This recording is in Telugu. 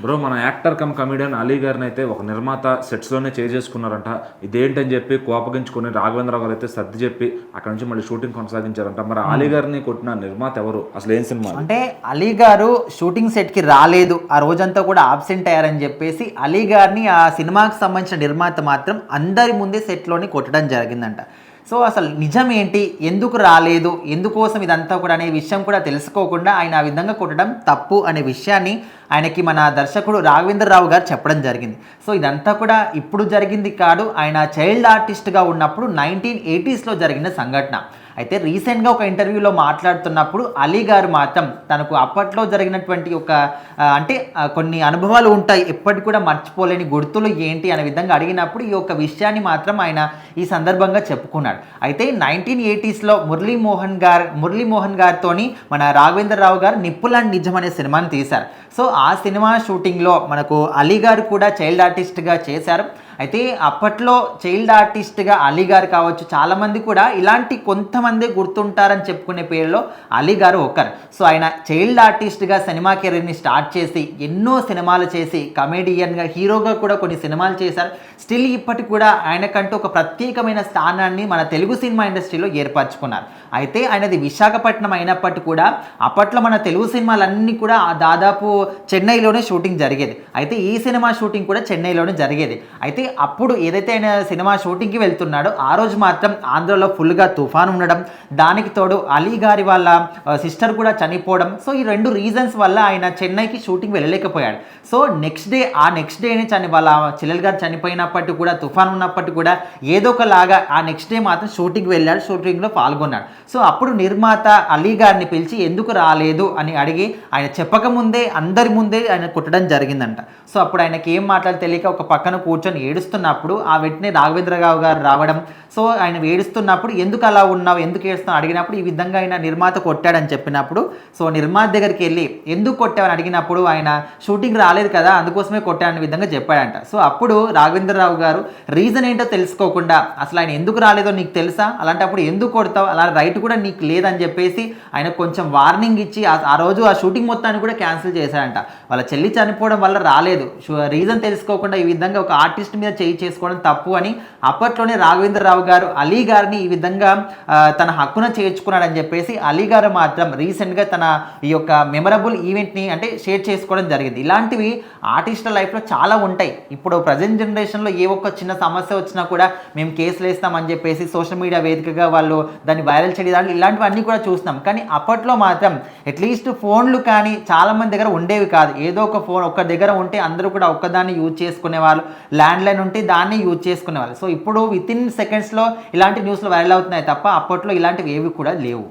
బ్రో మన యాక్టర్ కమ్ కమెడియన్ అలీ గారిని అయితే ఒక నిర్మాత సెట్స్లోనే చేసుకున్నారంట. ఇదేంటని చెప్పి కోపగించుకుని రాఘవేంద్రరావు గారు అయితే సర్ది చెప్పి అక్కడ నుంచి మళ్ళీ షూటింగ్ కొనసాగించారంట. మరి అలీ గారిని కొట్టిన నిర్మాత ఎవరు, అసలు ఏం సినిమా అంటే? అలీ గారు షూటింగ్ సెట్కి రాలేదు, ఆ రోజంతా కూడా ఆబ్సెంట్ అయ్యారని చెప్పేసి అలీ గారిని ఆ సినిమాకి సంబంధించిన నిర్మాత మాత్రం అందరి ముందే సెట్లోని కొట్టడం జరిగిందంట. సో అసలు నిజం ఏంటి, ఎందుకు రాలేదు, ఎందుకోసం ఇదంతా కూడా అనే విషయం కూడా తెలుసుకోకుండా ఆయన ఆ విధంగా కొట్టడం తప్పు అనే విషయాన్ని ఆయనకి మన దర్శకుడు రాఘవేంద్రరావు గారు చెప్పడం జరిగింది. సో ఇదంతా కూడా ఇప్పుడు జరిగింది కాదు, ఆయన చైల్డ్ ఆర్టిస్ట్గా ఉన్నప్పుడు 1980s జరిగిన సంఘటన. అయితే రీసెంట్గా ఒక ఇంటర్వ్యూలో మాట్లాడుతున్నప్పుడు అలీ గారు మాత్రం తనకు అప్పట్లో జరిగినటువంటి ఒక కొన్ని అనుభవాలు ఉంటాయి, ఎప్పటికి కూడా మర్చిపోలేని గుర్తులు ఏంటి అనే విధంగా అడిగినప్పుడు ఈ యొక్క విషయాన్ని మాత్రం ఆయన ఈ సందర్భంగా చెప్పుకున్నాడు. అయితే 1980s మురళీమోహన్ గారితోని మన రాఘవేంద్రరావు గారు నిప్పులాంటి నిజం అనే సినిమాని తీశారు. సో ఆ సినిమా షూటింగ్లో మనకు అలీ గారు కూడా చైల్డ్ ఆర్టిస్ట్గా చేశారు. అయితే అప్పట్లో చైల్డ్ ఆర్టిస్ట్గా అలీ గారు కావచ్చు, చాలామంది కూడా ఇలాంటి కొంతమంది గుర్తుంటారని చెప్పుకునే పేరులో అలీ గారు ఒకరు. సో ఆయన చైల్డ్ ఆర్టిస్ట్గా సినిమా కెరీర్ని స్టార్ట్ చేసి ఎన్నో సినిమాలు చేసి కమెడియన్గా, హీరోగా కూడా కొన్ని సినిమాలు చేశారు. స్టిల్ ఇప్పటికి కూడా ఆయనకంటూ ఒక ప్రత్యేకమైన స్థానాన్ని మన తెలుగు సినిమా ఇండస్ట్రీలో ఏర్పరచుకున్నారు. అయితే ఆయనది విశాఖపట్నం అయినప్పటికీ కూడా అప్పట్లో మన తెలుగు సినిమాలన్నీ కూడా దాదాపు చెన్నైలోనే షూటింగ్ జరిగేది. అయితే ఈ సినిమా షూటింగ్ కూడా చెన్నైలోనే జరిగేది. అయితే అప్పుడు ఏదైతే ఆయన సినిమా షూటింగ్కి వెళ్తున్నాడో ఆ రోజు మాత్రం ఆంధ్రలో ఫుల్గా తుఫాను ఉండడం, దానికి తోడు అలీ గారి వాళ్ళ సిస్టర్ కూడా చనిపోవడం. సో ఈ రెండు రీజన్స్ వల్ల ఆయన చెన్నైకి షూటింగ్ వెళ్ళలేకపోయాడు. సో నెక్స్ట్ డేనే వాళ్ళ చెల్లెలు గారు చనిపోయినప్పటికీ కూడా, తుఫాను ఉన్నప్పటికీ కూడా ఏదో ఒకలాగా ఆ నెక్స్ట్ డే మాత్రం షూటింగ్కి వెళ్ళాడు, షూటింగ్లో పాల్గొన్నాడు. సో అప్పుడు నిర్మాత అలీ గారిని పిలిచి ఎందుకు రాలేదు అని అడిగి ఆయన చెప్పకముందే అందరి ముందే ఆయన కొట్టడం జరిగిందంట. సో అప్పుడు ఆయనకి ఏం మాట్లాడి తెలియక ఒక పక్కన కూర్చొని ఏడుస్తున్నప్పుడు ఆ వెంటనే రాఘవేంద్రరావు గారు రావడం. సో ఆయన ఏడుస్తున్నప్పుడు ఎందుకు అలా ఉన్నావు, ఎందుకు ఏడుస్తున్నావు అడిగినప్పుడు ఈ విధంగా ఆయన నిర్మాత కొట్టాడని చెప్పినప్పుడు, సో నిర్మాత దగ్గరికి వెళ్ళి ఎందుకు కొట్టావని అడిగినప్పుడు ఆయన షూటింగ్ రాలేదు కదా అందుకోసమే కొట్టాడనే విధంగా చెప్పాడంట. సో అప్పుడు రాఘవేంద్రరావు గారు రీజన్ ఏంటో తెలుసుకోకుండా అసలు ఆయన ఎందుకు రాలేదో నీకు తెలుసా, అలాంటప్పుడు ఎందుకు కొడతావు, అలా రైట్ కూడా నీకు లేదని చెప్పేసి ఆయన కొంచెం వార్నింగ్ ఇచ్చి ఆ రోజు ఆ షూటింగ్ మొత్తాన్ని కూడా క్యాన్సిల్ చేశాడంట. వాళ్ళ చెల్లి చనిపోవడం వల్ల రాలేదు, రీజన్ తెలుసుకోకుండా ఈ విధంగా ఒక ఆర్టిస్ట్ మీద చేసుకోవడం తప్పు అని అప్పట్లోనే రాఘవేంద్రరావు గారు అలీ గారిని ఈ విధంగా తన హక్కున చేర్చుకున్నాడని చెప్పేసి అలీ గారు మాత్రం రీసెంట్గా తన ఈ యొక్క మెమరబుల్ ఈవెంట్ని షేర్ చేసుకోవడం జరిగింది. ఇలాంటివి ఆర్టిస్టుల లైఫ్లో చాలా ఉంటాయి. ఇప్పుడు ప్రజెంట్ జనరేషన్లో ఏ ఒక్క చిన్న సమస్య వచ్చినా కూడా మేము కేసులు వేస్తామని చెప్పేసి సోషల్ మీడియా వేదికగా వాళ్ళు దాన్ని వైరల్ చేయడం, ఇలాంటివన్నీ కూడా చూస్తున్నాం. కానీ అప్పట్లో మాత్రం అట్లీస్ట్ ఫోన్లు కానీ చాలామంది దగ్గర ఉండేవి కాదు. ఏదో ఒక ఫోన్ ఒక్క దగ్గర ఉంటే అందరూ కూడా ఒక్కదాన్ని యూజ్ చేసుకునేవాళ్ళు, ల్యాండ్లైన్ ఉంటే దాన్ని యూజ్ చేసుకునేవాళ్ళు. సో ఇప్పుడు విత్ ఇన్ సెకండ్స్లో ఇలాంటి న్యూస్లు వైరల్ అవుతున్నాయి తప్ప అప్పట్లో ఇలాంటివి ఏవి కూడా లేవు.